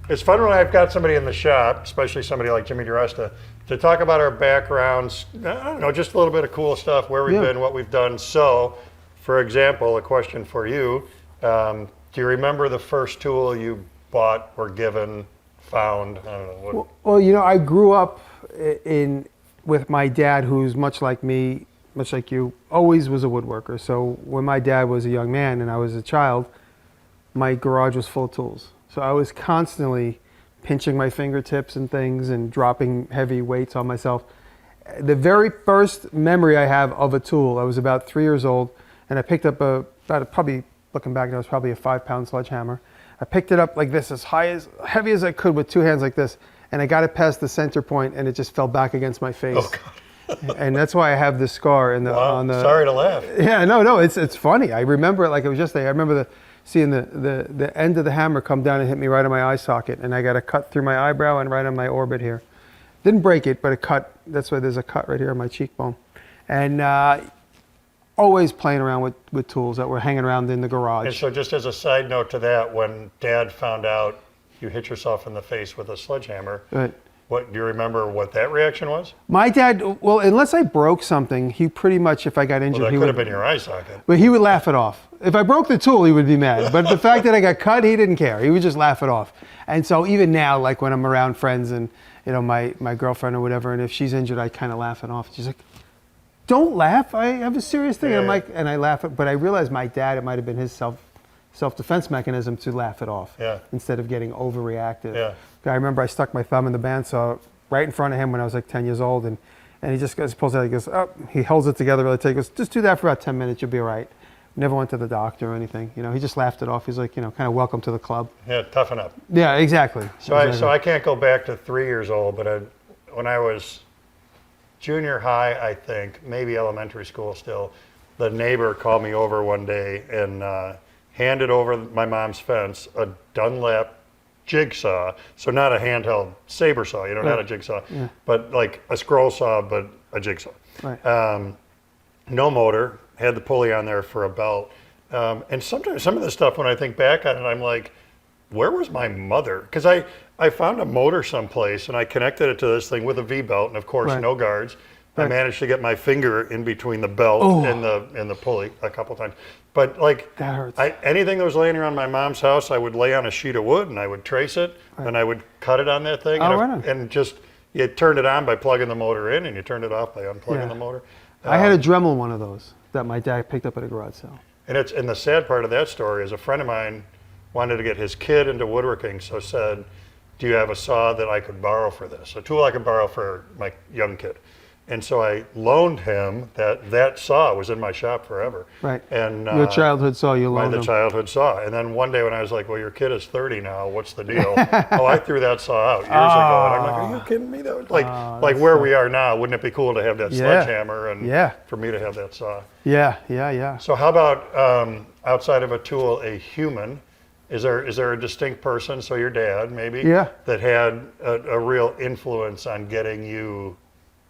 it's fun when I've got somebody in the shop, especially somebody like Jimmy Diresta, to talk about our backgrounds, I don't know, just a little bit of cool stuff, where we've been, what we've done. So, for example, a question for you, do you remember the first tool you bought or given, found? I don't know. What... Well, you know, I grew up with my dad, who's much like me, much like you, always was a woodworker. So when my dad was a young man and I was a child, my garage was full of tools. So I was constantly pinching my fingertips and things and dropping heavy weights on myself. The very first memory I have of a tool, I was about 3 years old, and I picked up probably, looking back now, it was probably a 5-pound sledgehammer. I picked it up like this, heavy as I could with two hands like this, and I got it past the center point, and it just fell back against my face. Oh, God. And that's why I have this scar on the. Sorry to laugh. Yeah, no, it's funny. I remember it like it was yesterday. I remember seeing the end of the hammer come down and hit me right in my eye socket, and I got a cut through my eyebrow and right on my orbit here. Didn't break it, but it cut. That's why there's a cut right here on my cheekbone. And always playing around with tools that were hanging around in the garage. And so just as a side note to that, when Dad found out you hit yourself in the face with a sledgehammer, Right. What do you remember what that reaction was? My dad, well, unless I broke something, he pretty much, if I got injured, Well, that he could would have been your eye socket. But he would laugh it off. If I broke the tool, he would be mad. But the fact that I got cut, he didn't care. He would just laugh it off. And so even now, like when I'm around friends and you know my girlfriend or whatever, and if she's injured, I kind of laugh it off. She's like, "Don't laugh. I have a serious thing." Yeah. I'm like, and I laugh it. But I realized my dad, it might have been his self-defense mechanism to laugh it off instead of getting overreactive. Yeah. I remember I stuck my thumb in the bandsaw right in front of him when I was like 10 years old, and he just pulls it out. He goes, oh, he holds it together really tight. He goes, just do that for about 10 minutes, you'll be all right. Never went to the doctor or anything. You know, he just laughed it off. He's like, you know, kind of welcome to the club. Yeah, toughen up. Yeah, exactly. So I can't go back to 3 years old, but when I was junior high, I think, maybe elementary school still, the neighbor called me over one day and handed over my mom's fence a Dunlap jigsaw, so not a handheld saber saw, you know, not a jigsaw, but like a scroll saw, but a jigsaw. Right. No motor, had the pulley on there for a belt. And sometimes some of the stuff, when I think back on it, I'm like, where was my mother? Because I found a motor someplace and I connected it to this thing with a V-belt, and of course, no guards. I managed to get my finger in between the belt and the pulley a couple times. But like, that hurts. Anything that was laying around my mom's house, I would lay on a sheet of wood and I would trace it and I would cut it on that thing. And just, you turned it on by plugging the motor in and you turned it off by unplugging the motor. I had a Dremel one of those that my dad picked up at a garage sale. And the sad part of that story is a friend of mine wanted to get his kid into woodworking, so said, do you have a saw that I could borrow for this? A tool I could borrow for my young kid. And so I loaned him that saw. Was in my shop forever. Right. And your childhood saw, you loaned him. The childhood saw. And then one day when I was like, well, your kid is 30 now, what's the deal? Oh, I threw that saw out years ago. And I'm like, are you kidding me? That was like where we are now, wouldn't it be cool to have that sledgehammer and for me to have that saw? Yeah. So how about outside of a tool, a human? Is there a distinct person, so your dad maybe, that had a real influence on getting you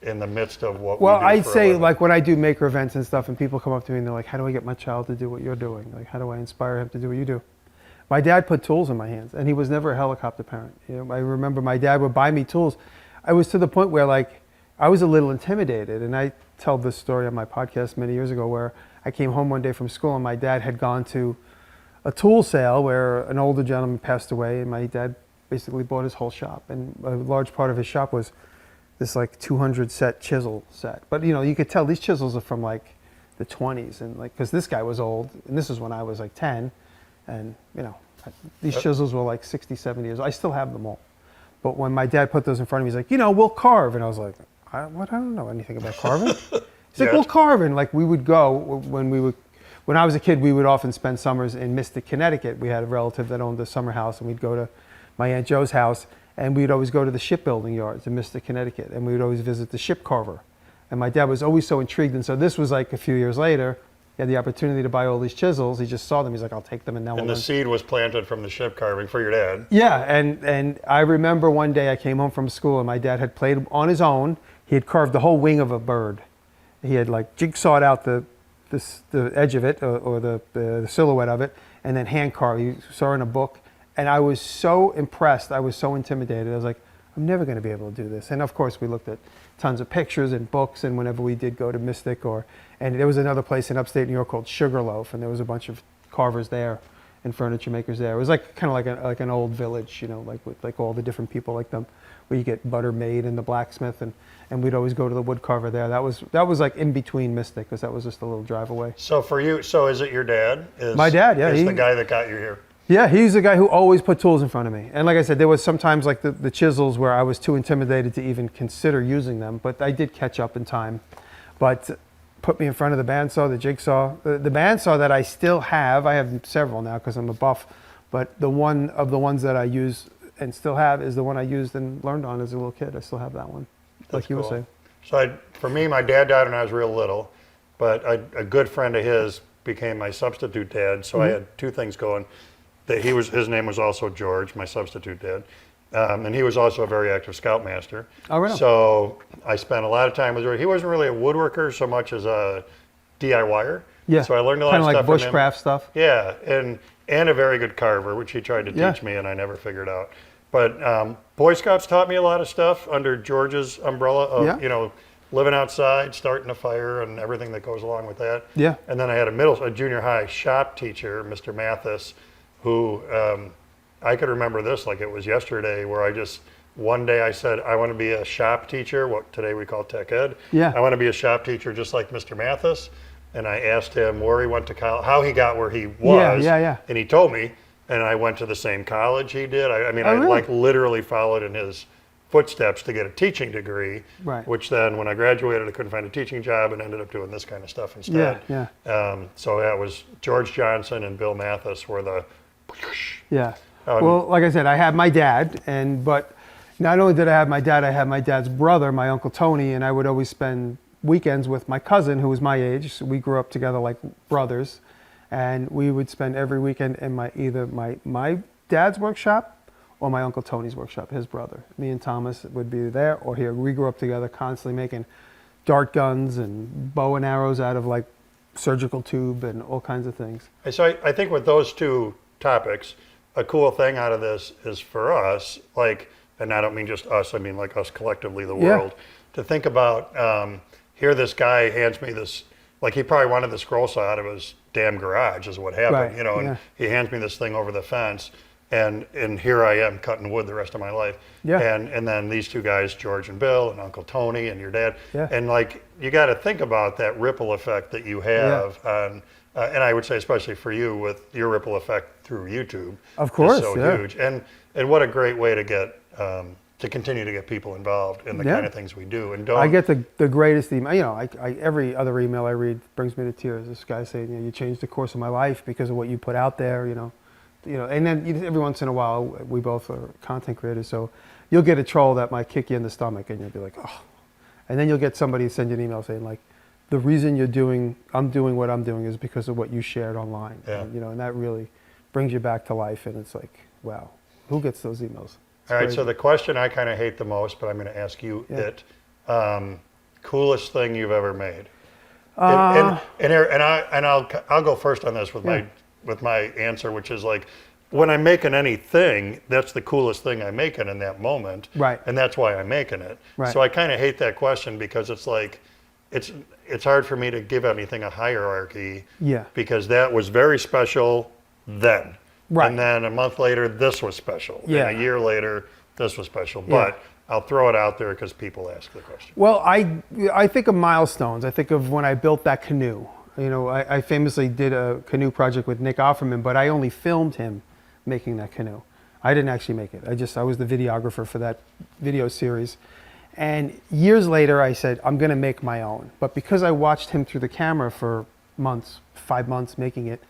in the midst of what we do? Well, I'd say like when I do maker events and stuff and people come up to me and they're like, how do I get my child to do what you're doing? Like, how do I inspire him to do what you do? My dad put tools in my hands, and he was never a helicopter parent. You know, I remember my dad would buy me tools. I was to the point where like I was a little intimidated, and I tell this story on my podcast many years ago where I came home one day from school and my dad had gone to a tool sale where an older gentleman passed away, and my dad basically bought his whole shop, and a large part of his shop was this like 200 set chisel set. But you know, you could tell these chisels are from like the 20s, and like, because this guy was old, and this is when I was like 10, and you know, these chisels were like 60, 70 years old. I still have them all. But when my dad put those in front of me, he's like, you know, we'll carve. And I was like, I don't know anything about carving. He's like, we'll carve. And like we would go, when I was a kid, we would often spend summers in Mystic, Connecticut. We had a relative that owned a summer house, and we'd go to my Aunt Joe's house, and we'd always go to the shipbuilding yards in Mystic, Connecticut, and we would always visit the ship carver. And my dad was always so intrigued, and so this was like a few years later, he had the opportunity to buy all these chisels. He just saw them. He's like, I'll take them, and now. And the seed was planted from the ship carving for your dad. Yeah, and I remember one day I came home from school, and my dad had played on his own. He had carved the whole wing of a bird. He had like jigsawed out the edge of it, or the silhouette of it, and then hand carved. You saw in a book. And I was so impressed. I was so intimidated. I was like, I'm never going to be able to do this. And of course, we looked at tons of pictures and books. And whenever we did go to Mystic, and there was another place in upstate New York called Sugarloaf, and there was a bunch of carvers there and furniture makers there. It was like kind of like an old village, like with like all the different people like them, where you get butter made and the blacksmith, and we'd always go to the wood carver there. That was like in between Mystic, because that was just a little drive away. So for you, so is it your dad? My dad, yeah. Is the guy that got you here? Yeah, he's the guy who always put tools in front of me. And like I said, there was sometimes like the chisels where I was too intimidated to even consider using them, but I did catch up in time. But put me in front of the bandsaw, the jigsaw. The bandsaw that I still have, I have several now because I'm a buff, but the one of the ones that I use and still have is the one I used and learned on as a little kid. I still have that one, like you were saying. So for me, my dad died when I was real little, but a good friend of his became my substitute dad, so I had two things going. His name was also George, my substitute dad, and he was also a very active scoutmaster. Oh, right. So I spent a lot of time with George. He wasn't really a woodworker so much as a DIYer. Yeah. So I learned a lot of stuff kind of like bushcraft stuff. Yeah, and a very good carver, which he tried to teach me, and I never figured out. But Boy Scouts taught me a lot of stuff under George's umbrella of living outside, starting a fire, and everything that goes along with that. Yeah. And then I had a junior high shop teacher, Mr. Mathis, who I could remember this like it was yesterday, where one day I said, I want to be a shop teacher, what today we call tech ed. Yeah. I want to be a shop teacher just like Mr. Mathis. And I asked him where he went to college, how he got where he was. Yeah. And he told me, and I went to the same college he did. I Really? like literally followed in his footsteps to get a teaching degree, Right. which then when I graduated, I couldn't find a teaching job and ended up doing this kind of stuff instead. Yeah. So that was George Johnson and Bill Mathis were the... Yeah. Well, like I said, I had my dad, but not only did I have my dad, I had my dad's brother, my Uncle Tony, and I would always spend weekends with my cousin who was my age. So we grew up together like brothers, and we would spend every weekend in either my dad's workshop or my Uncle Tony's workshop, his brother. Me and Thomas would be there or here. We grew up together constantly making dart guns and bow and arrows out of like surgical tube and all kinds of things. So I think with those two topics, a cool thing out of this is for us, like, and I don't mean just us, I mean like us collectively, the world, to think about, here this guy hands me this, like he probably wanted the scroll saw out of his damn garage is what happened, Right. and he hands me this thing over the fence, and here I am cutting wood the rest of my life. Yeah. And then these two guys, George and Bill, and Uncle Tony and your dad, Yeah. and like, you got to think about that ripple effect that you have on, and I would say especially for you with your ripple effect through YouTube. Of course, is so huge. And what a great way to get, to continue to get people involved in the kind of things we do. And I get the greatest email. I every other email I read brings me to tears. This guy saying, you changed the course of my life because of what you put out there, and then every once in a while, we both are content creators, so you'll get a troll that might kick you in the stomach and you'll be like, oh. And then you'll get somebody send you an email saying like, the reason I'm doing what I'm doing is because of what you shared online. Yeah. And that really brings you back to life, and it's like, wow, who gets those emails? All right, so the question I kind of hate the most, but I'm going to ask you it. Coolest thing you've ever made? I'll go first on this with my answer, which is like, when I'm making anything, that's the coolest thing I'm making in that moment. Right. And that's why I'm making it. Right. So I kind of hate that question because it's like, it's hard for me to give anything a hierarchy. Yeah. Because that was very special then. Right. And then a month later, this was special. Yeah. And a year later, this was special. Yeah. But I'll throw it out there because people ask the question. Well, I think of milestones. I think of when I built that canoe. I famously did a canoe project with Nick Offerman, but I only filmed him making that canoe. I didn't actually make it. I was the videographer for that video series. And years later, I said, I'm going to make my own. But because I watched him through the camera for months, 5 months making it,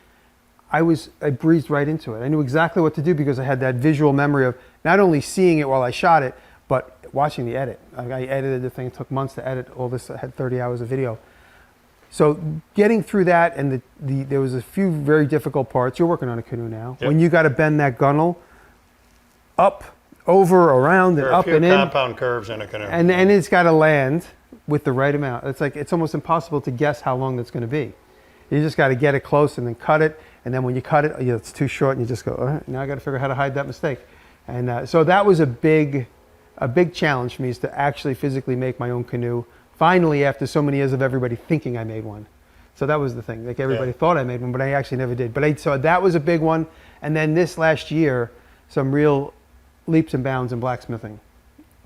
I breezed right into it. I knew exactly what to do because I had that visual memory of not only seeing it while I shot it, but watching the edit. I edited the thing. It took months to edit all this. I had 30 hours of video. So getting through that, and there was a few very difficult parts. You're working on a canoe now. Yep. When you got to bend that gunnel up, over, around, and up and in. There are a few compound curves in a canoe. And it's got to land with the right amount. It's almost impossible to guess how long that's going to be. You just got to get it close and then cut it. And then when you cut it, it's too short, and you just go, all right, now I got to figure out how to hide that mistake. And so that was a big challenge for me, is to actually physically make my own canoe. Finally, after so many years of everybody thinking I made one. So that was the thing. Like everybody thought I made one, but I actually never did. But so that was a big one. And then this last year, some real leaps and bounds in blacksmithing.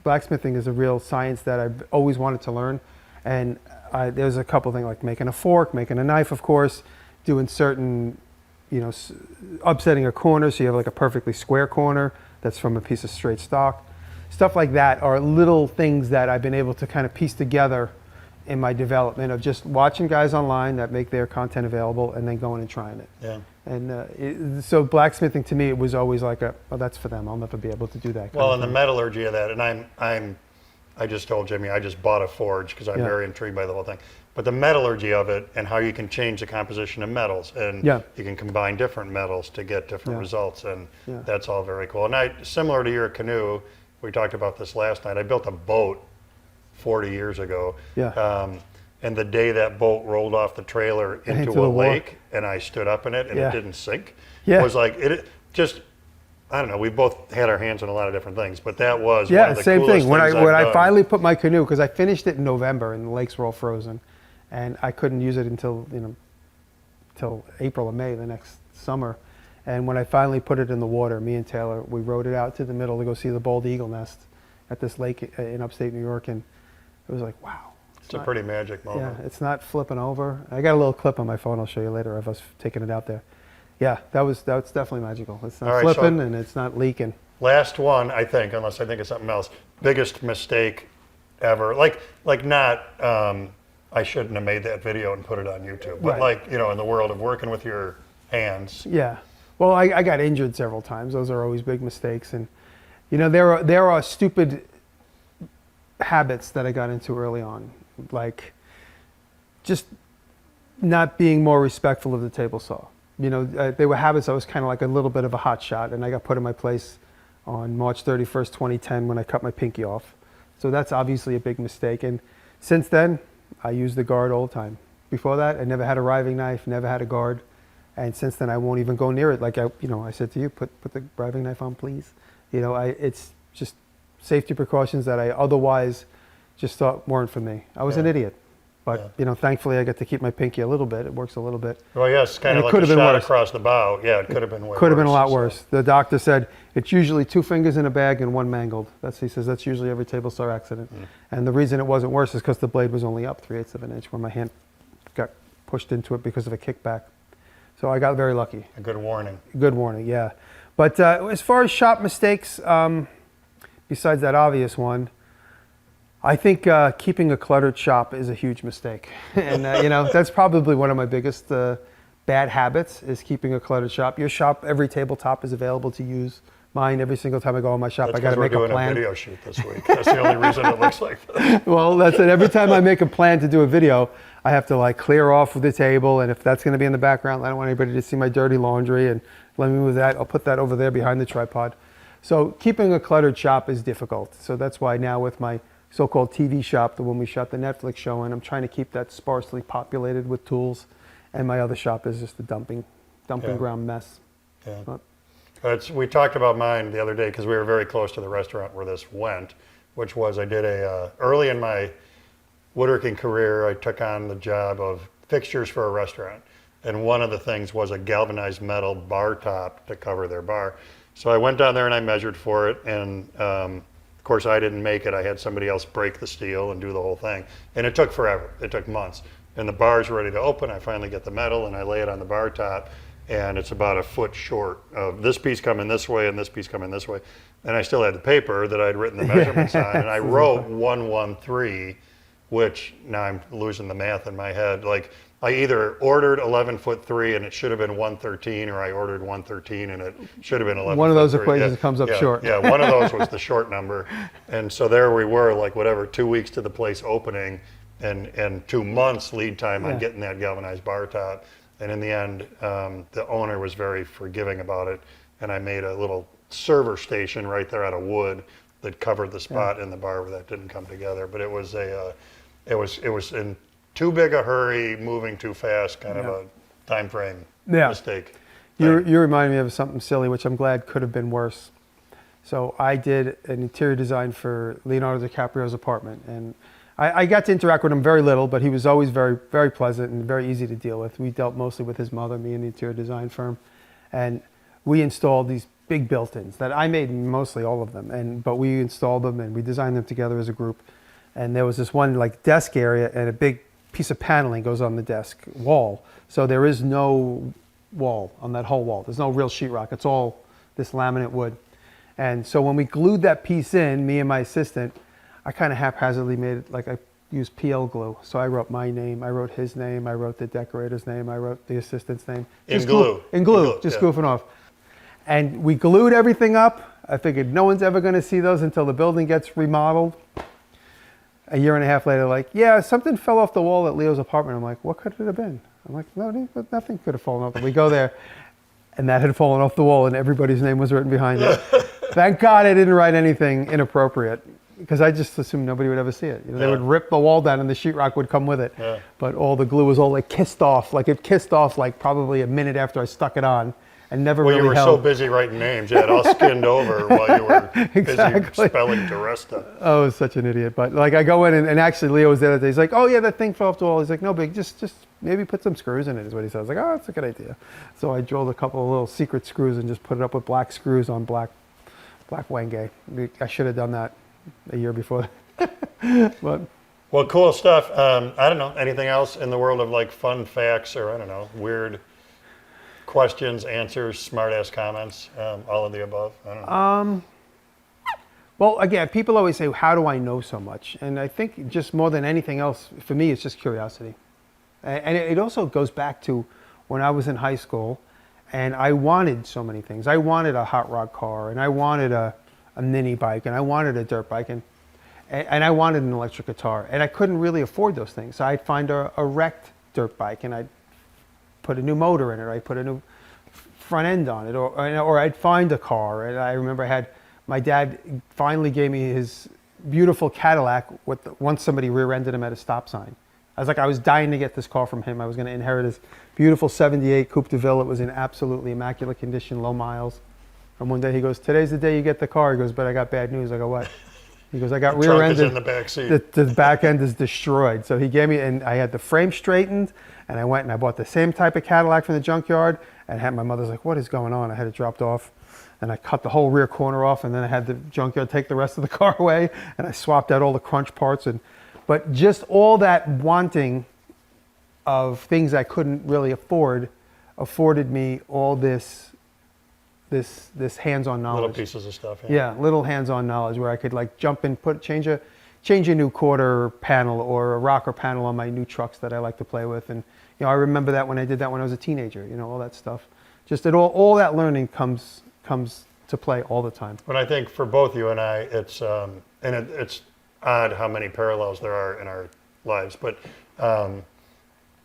Blacksmithing is a real science that I've always wanted to learn. And there's a couple things, like making a fork, making a knife, of course, doing certain, upsetting a corner so you have like a perfectly square corner that's from a piece of straight stock. Stuff like that are little things that I've been able to kind of piece together in my development of just watching guys online that make their content available and then going and trying it. Yeah. And so blacksmithing to me, it was always like that's for them. I'll never be able to do that. Well, and the metallurgy of that, and I just told Jimmy I just bought a forge because I'm very intrigued by the whole thing. But the metallurgy of it and how you can change the composition of metals, and you can combine different metals to get different results, and that's all very cool. And similar to your canoe, we talked about this last night. I built a boat 40 years ago. And the day that boat rolled off the trailer into a lake and I stood up in it and it didn't sink, was like, it just, I don't know, we both had our hands on a lot of different things, but that was one of the same coolest thing. When things I I've done. finally put my canoe, because I finished it in November and the lakes were all frozen, and I couldn't use it until April or May the next summer. And when I finally put it in the water, me and Taylor, we rowed it out to the middle to go see the bald eagle nest at this lake in upstate New York, and it was like, wow. It's a pretty magic moment. Yeah, it's not flipping over. I got a little clip on my phone I'll show you later of us taking it out there. Yeah, that's definitely magical. It's not flipping and it's not leaking. Last one, I think, unless I think of something else. Biggest mistake ever. Like not, I shouldn't have made that video and put it on YouTube. But like, in the world of working with your hands. Yeah. Well, I got injured several times. Those are always big mistakes. And, there are stupid habits that I got into early on. Like just not being more respectful of the table saw. They were habits. I was kind of like a little bit of a hot shot, and I got put in my place on March 31st, 2010 when I cut my pinky off. So that's obviously a big mistake. And since then, I use the guard all the time. Before that, I never had a riving knife, never had a guard. And since then, I won't even go near it. Like I said to you, put the riving knife on, please. It's just safety precautions that I otherwise just thought weren't for me. I was an idiot, but thankfully I get to keep my pinky a little bit. It works a little bit. Well, yes, kind of like a shot across the bow. Yeah, it could have been way worse. Could have been a lot worse. The doctor said it's usually 2 fingers in a bag and 1 mangled. He says that's usually every table saw accident. And the reason it wasn't worse is because the blade was only up 3/8 of an inch, where my hand got pushed into it because of a kickback. So I got very lucky. A good warning. Good warning, yeah. But as far as shop mistakes, besides that obvious one, I think keeping a cluttered shop is a huge mistake. And, that's probably one of my biggest bad habits, is keeping a cluttered shop. Your shop, every tabletop is available to use. Mine, every single time I go in my shop, I got to make a plan. We're doing a video shoot this week. That's the only reason it looks like that. Well, that's it. Every time I make a plan to do a video, I have to clear off the table. And if that's going to be in the background, I don't want anybody to see my dirty laundry. And let me move that. I'll put that over there behind the tripod. So keeping a cluttered shop is difficult. So that's why now with my so-called TV shop, the one we shot the Netflix show in, I'm trying to keep that sparsely populated with tools. And my other shop is just a dumping ground mess. Yeah. We talked about mine the other day because we were very close to the restaurant where this went, which was I did early in my woodworking career, I took on the job of fixtures for a restaurant. And one of the things was a galvanized metal bar top to cover their bar. So I went down there and I measured for it, and of course I didn't make it. I had somebody else break the steel and do the whole thing. And it took forever. It took months. And the bar's ready to open. I finally get the metal and I lay it on the bar top, and it's about a foot short of this piece coming this way and this piece coming this way. And I still had the paper that I'd written the measurements on, and I wrote 113, which now I'm losing the math in my head. Like I either ordered 11'3" and it should have been 113, or I ordered 113 and it should have been 11. One of those equations comes up short. Yeah, one of those was the short number. And so there we were, 2 weeks to the place opening, and 2 months lead time on getting that galvanized bar top. And in the end, the owner was very forgiving about it, and I made a little server station right there out of wood that covered the spot in the bar where that didn't come together. But it was too big a hurry, moving too fast, kind of a time frame mistake. You remind me of something silly, which I'm glad could have been worse. So I did an interior design for Leonardo DiCaprio's apartment, and I got to interact with him very little, but he was always very, very pleasant and very easy to deal with. We dealt mostly with his mother, me and the interior design firm, and we installed these big built-ins that I made mostly all of them, but we installed them and we designed them together as a group. And there was this one like desk area, and a big piece of paneling goes on the desk wall. So there is no wall on that whole wall. There's no real sheetrock. It's all this laminate wood. And so when we glued that piece in, me and my assistant, I kind of haphazardly made it like I used PL glue. So I wrote my name, I wrote his name, I wrote the decorator's name, I wrote the assistant's name. In glue. In glue, just goofing off. And we glued everything up. I figured no one's ever going to see those until the building gets remodeled. A year and a half later, like, yeah, something fell off the wall at Leo's apartment. I'm like, what could it have been? I'm like, no, nothing could have fallen off. And we go there, and that had fallen off the wall, and everybody's name was written behind it. Thank God I didn't write anything inappropriate, because I just assumed nobody would ever see it. You know, they would rip the wall down, and the sheetrock would come with it. Yeah. But all the glue was all like kissed off. Like it kissed off like probably a minute after I stuck it on, and never really held. Well, you were so busy writing names. You had all skinned over while you were busy spelling Diresta. Oh, I was such an idiot. But like I go in, and actually Leo was there that day. He's like, oh yeah, that thing fell off the wall. He's like, no big, just maybe put some screws in it, is what he said. I was like, oh, that's a good idea. So I drilled a couple of little secret screws and just put it up with black screws on black Wenge. I should have done that a year before. But well, cool stuff. I don't know, anything else in the world of like fun facts or I don't know, weird questions, answers, smart-ass comments, all of the above? I don't know. Well, again, people always say, how do I know so much? And I think just more than anything else, for me, it's just curiosity. And it also goes back to when I was in high school and I wanted so many things. I wanted a hot rod car, and I wanted a mini bike, and I wanted a dirt bike, and I wanted an electric guitar. And I couldn't really afford those things. So I'd find a wrecked dirt bike, and I'd put a new motor in it, or I'd put a new front end on it, or I'd find a car. And I remember my dad finally gave me his beautiful Cadillac once somebody rear-ended him at a stop sign. I was dying to get this car from him. I was going to inherit his beautiful 78 Coupe de Ville. It was in absolutely immaculate condition, low miles. And one day he goes, today's the day you get the car. He goes, but I got bad news. I go, what? He goes, I got rear-ended. The trunk is in the back seat. The back end is destroyed. So he gave me, and I had the frame straightened, and I went and I bought the same type of Cadillac from the junkyard, and my mother's like, what is going on? I had it dropped off, and I cut the whole rear corner off, and then I had the junkyard take the rest of the car away, and I swapped out all the crunch parts. But just all that wanting of things I couldn't really afforded me all this hands-on knowledge. Little pieces of stuff. Yeah, little hands-on knowledge where I could like jump in, change a new quarter panel or a rocker panel on my new trucks that I like to play with. And I remember that when I did that when I was a teenager. All that stuff. Just all that learning comes to play all the time. But I think for both you and I, it's it's odd how many parallels there are in our lives. But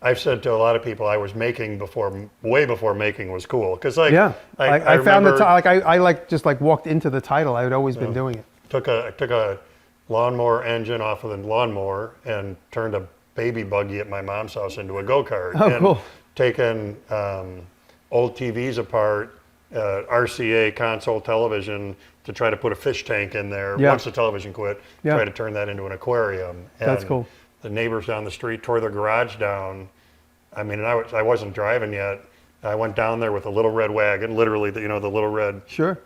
I've said to a lot of people I was making way before making was cool. Because I found I walked into the title. I had always been doing it. Took a lawnmower engine off of the lawnmower and turned a baby buggy at my mom's house into a go-kart. Oh, cool. Taken old TVs apart, RCA console television to try to put a fish tank in there. Yeah. Once the television quit, try to turn that into an aquarium. And that's cool. The neighbors down the street tore their garage down. I mean, I wasn't driving yet. I went down there with a little red wagon, literally, the little red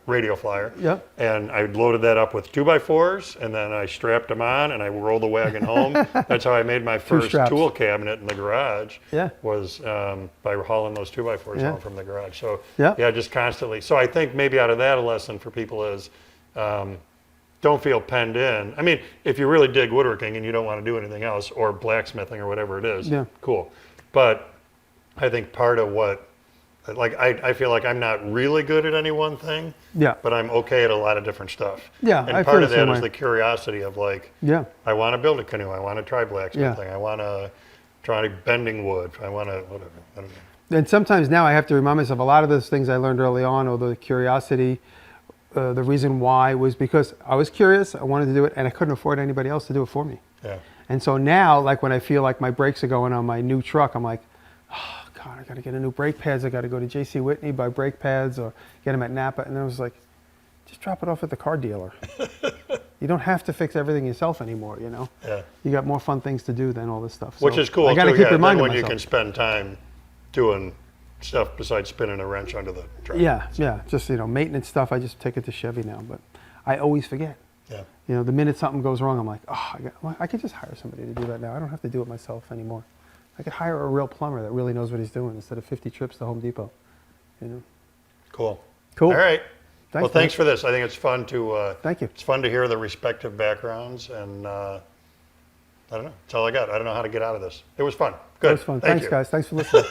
radio flyer. Yeah. And I loaded that up with 2x4s, and then I strapped them on, and I rolled the wagon home. That's how I made my first tool cabinet in the garage. Yeah. Was by hauling those 2x4s home from the garage. So just constantly. So I think maybe out of that a lesson for people is don't feel penned in. I mean, if you really dig woodworking and you don't want to do anything else, or blacksmithing or whatever it is, cool. But I think part of what I feel like I'm not really good at any one thing, but I'm okay at a lot of different stuff. Yeah, and part of that is the curiosity of I want to build a canoe, I want to try blacksmithing, I want to try bending wood, I want to whatever. I don't know. And sometimes now I have to remind myself a lot of those things I learned early on, or the curiosity, the reason why was because I was curious, I wanted to do it, and I couldn't afford anybody else to do it for me. Yeah. And so now, like when I feel like my brakes are going on my new truck, I'm like, oh God, I got to get a new brake pads. I got to go to J.C. Whitney, buy brake pads, or get them at Napa. And I was like, just drop it off at the car dealer. You don't have to fix everything yourself anymore, you know? Yeah. You got more fun things to do than all this stuff. Which So is cool I got to too, keep yeah. Then reminding when myself. you can spend time doing stuff besides spinning a wrench under the truck. Yeah, yeah. Just, maintenance stuff, I just take it to Chevy now. But I always forget. Yeah. The minute something goes wrong, I'm like, oh, I could just hire somebody to do that now. I don't have to do it myself anymore. I could hire a real plumber that really knows what he's doing instead of 50 trips to Home Depot. Cool. Cool. All right. Thanks, Well, thanks man. for this. I think it's fun to. Thank you. It's fun to hear the respective backgrounds, and I don't know. That's all I got. I don't know how to get out of this. It was fun. Good. That was fun. Thank Thanks, you. guys. Thanks for listening.